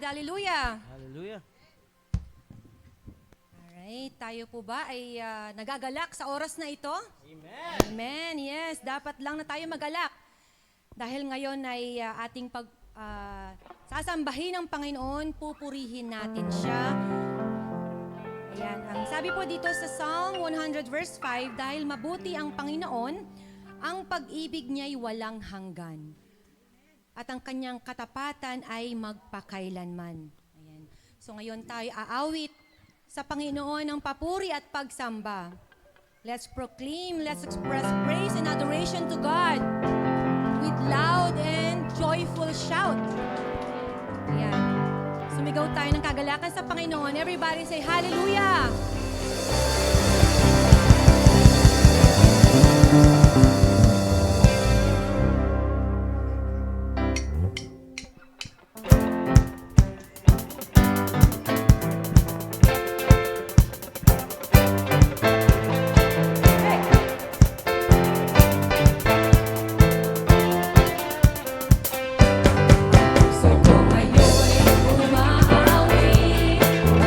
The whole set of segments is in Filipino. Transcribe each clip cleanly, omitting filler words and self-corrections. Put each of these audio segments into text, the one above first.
Hallelujah! Hallelujah. Alright, tayo po ba ay nagagalak sa oras na ito? Amen. Amen, yes. Dapat lang na tayo magalak. Dahil ngayon ay ating sasambahin ng Panginoon, pupurihin natin siya. Ayan, ang sabi po dito sa Psalm 100 verse 5, dahil mabuti ang Panginoon, ang pag-ibig niya'y walang hanggan. At ang kanyang katapatan ay magpakailanman. Ayan. So ngayon tayo aawit sa Panginoon ng papuri at pagsamba. Let's proclaim, let's express praise and adoration to God with loud and joyful shout. Ayan. Sumigaw tayo ng kagalakan sa Panginoon. Everybody say hallelujah!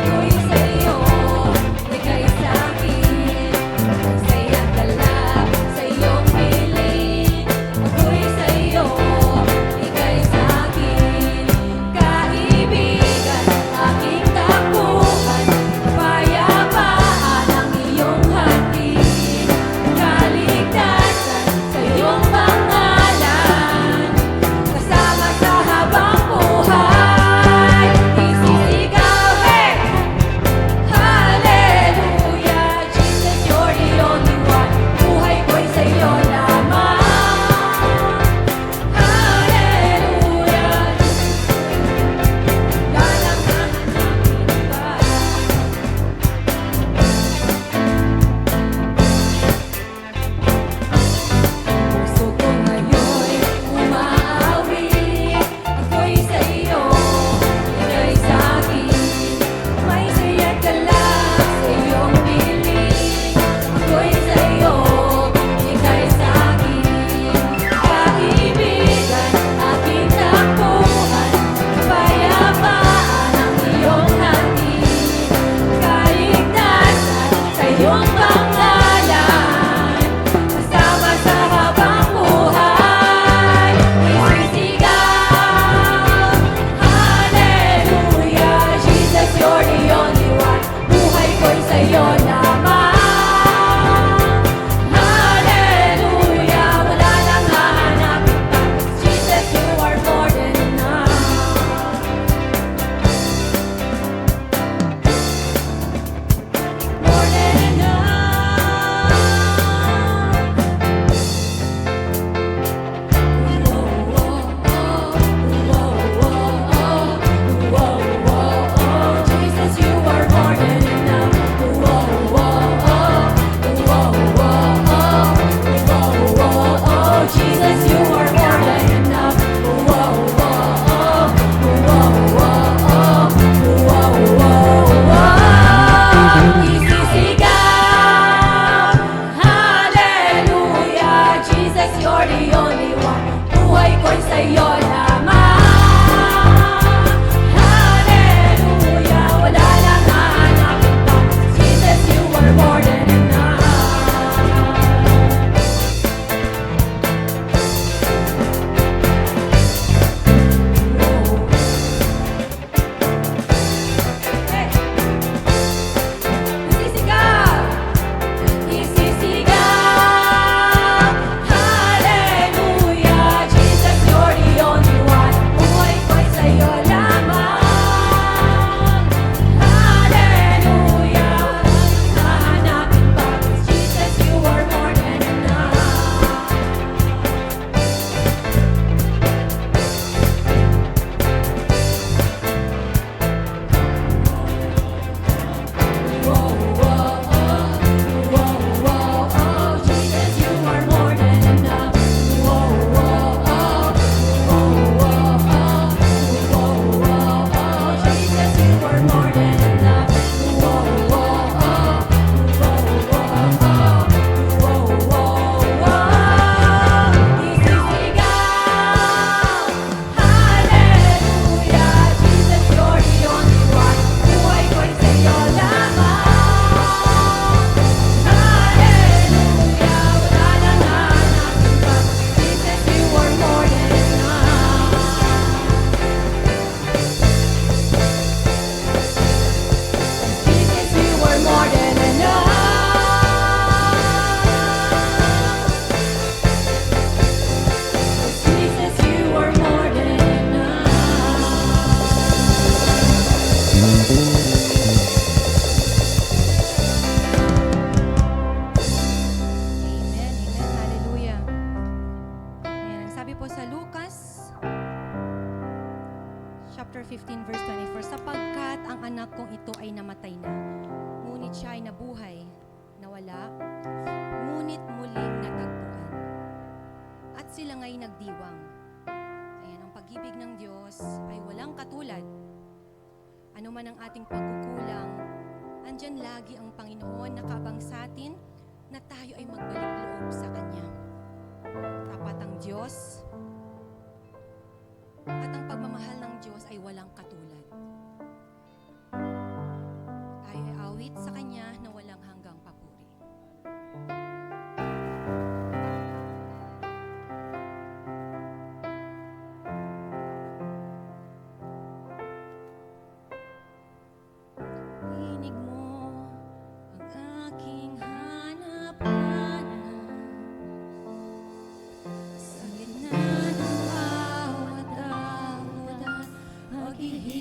Ako'y sa'yo, Jennifer, sapagkat ang anak kong ito ay namatay na, ngunit siya ay nabuhay, nawala, ngunit muling natagpuan. At sila nga'y nagdiwang. Ayan, ang pag-ibig ng Diyos ay walang katulad. Ano man ang ating pagkukulang, andyan lagi ang Panginoon nakabang sa atin na tayo ay magbalik loob sa Kanya. Tapat ang Diyos at ang pagmamahal ng Diyos ay walang katulad. Tayo ay awit sa Kanya na walang hanggang papuri. Tinig mo ang aking hanap-hanap sa gitna ng bawat dahon at paghihirap.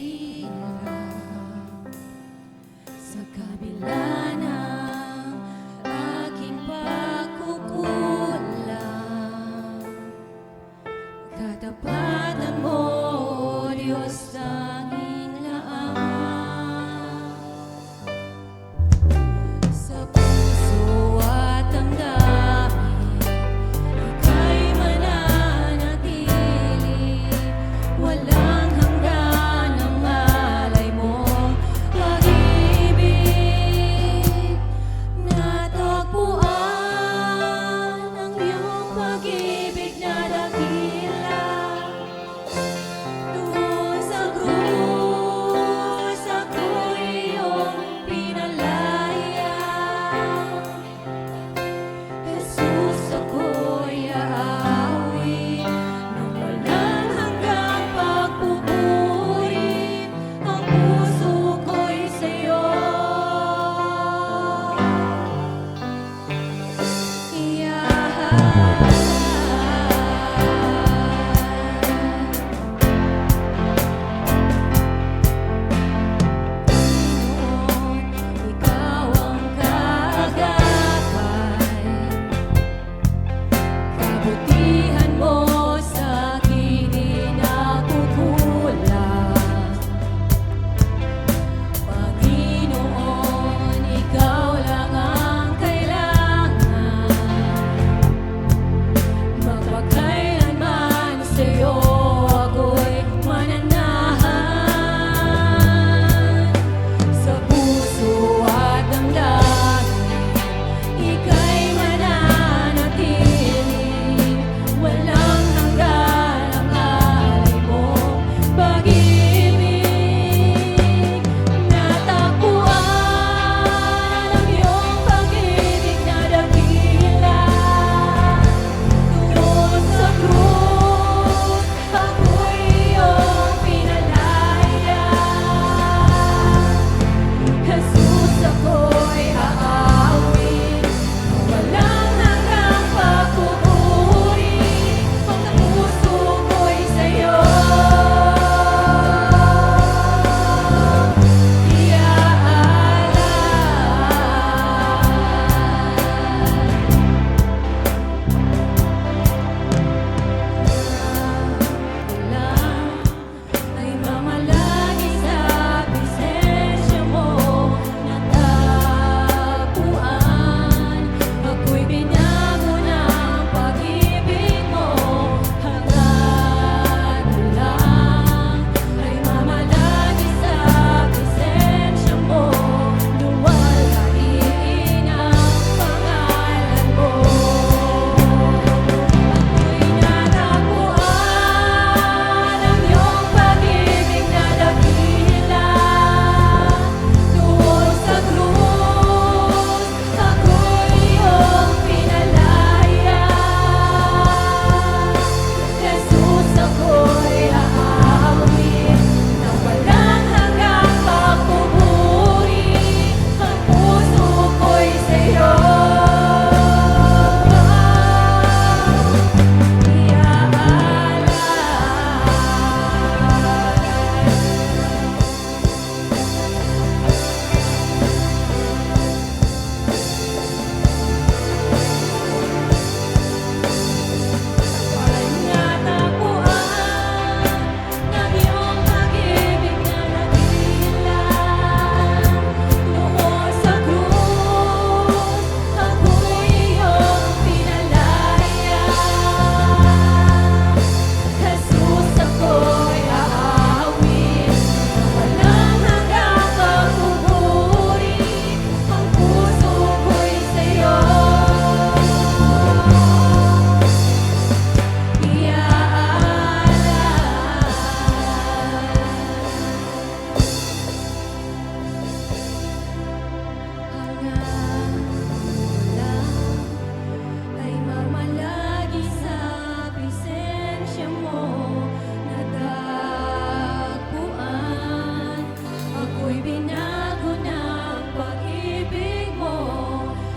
Ibinago ng pag-ibig mo,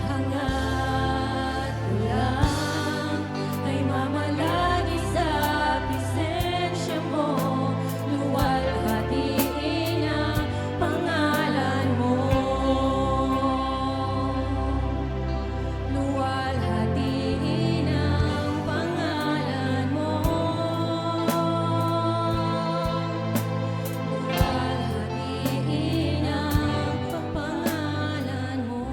hangad ko lang ay mamalagi sa presensya mo, luwalhatiin ang pangalan mo. Luwalhatiin ang pangalan mo. Luwalhatiin ang pangalan mo.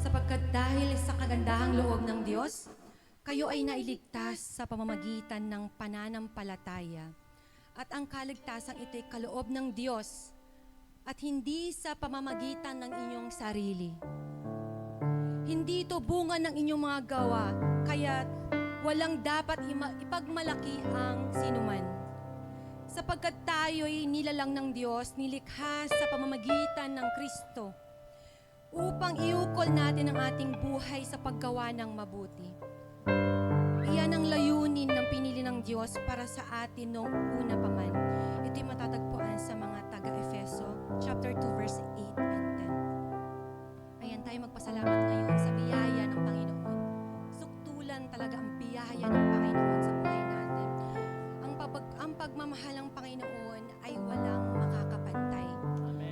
Sapagkat dahil sa kagandahang loob ng Diyos, kayo ay nailigtas sa pamamagitan ng pananampalataya. At ang kaligtasang ito'y kaloob ng Diyos at hindi sa pamamagitan ng inyong sarili. Hindi ito bunga ng inyong mga gawa, kaya walang dapat ipagmalaki ang sinuman. Sapagkat tayo'y nilalang ng Diyos, nilikha sa pamamagitan ng Kristo, upang iukol natin ang ating buhay sa paggawa ng mabuti. Iyan ang layunin ng pinili ng Diyos para sa atin noong una pa man. Ito'y matatagpuan sa mga taga-Efeso, chapter 2, verse 8 and 10. Ayan, tayo magpasalamat ngayon sa biyaya ng Panginoon. Suktulan talaga ang biyaya ng Panginoon sa buhay natin. Ang pagmamahal ng Panginoon ay walang makakapantay.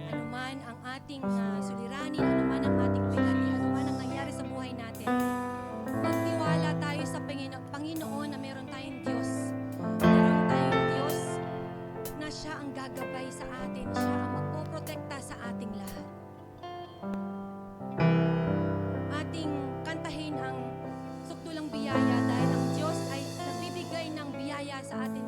Anuman ang ating suliranin, anuman ang ating bigati, anuman ang nangyari sa buhay natin, magtiwala tayo sa Panginoon na meron tayong Diyos. Meron tayong Diyos na siya ang gagabay sa atin, siya ang magpoprotekta sa ating lahat. Ating kantahin ang sukdulang biyaya dahil ang Diyos ay nagbibigay ng biyaya sa atin